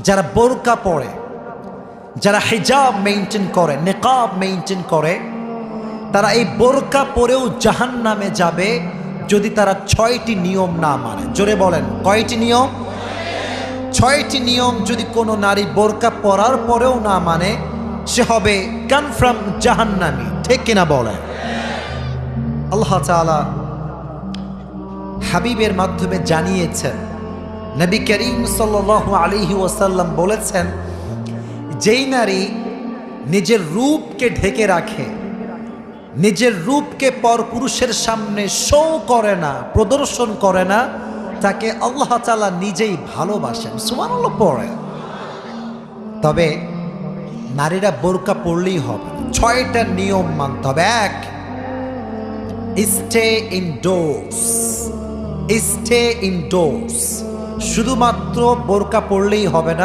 যারা বোরকা পরে, যারা হিজাব মেইনটেইন করে, নিকাব মেইনটেইন করে, তারা এই বোরকা পরেও জাহান্নামে যাবে যদি তারা 6টি নিয়ম না মানে। জোরে বলেন, কয়টি নিয়ম? 6টি নিয়ম যদি কোনো নারী বোরকা পরার পরেও না মানে, সে হবে কনফার্ম জাহান্নামী। ঠিক কিনা বলেন? আল্লাহ তাআলা হাবিবের মাধ্যমে জানিয়েছেন, নবী করিম সাল্লাল্লাহু আলাইহি ওয়াসাল্লাম বলেছেন, যেই নারী নিজের রূপকে ঢেকে রাখে, নিজের রূপকে পরপুরুষের সামনে শো করে না, প্রদর্শন করে না, তাকে আল্লাহ তাআলা নিজেই ভালোবাসেন। সুবহানাল্লাহ পড়ে। তবে নারীরা বোরকা পরলেই হবে, 6টা নিয়ম মানতে হবে। 1, স্টে ইনডোরস। স্টে ইনডোরস, শুধুমাত্র বোরকা পরলেই হবে না।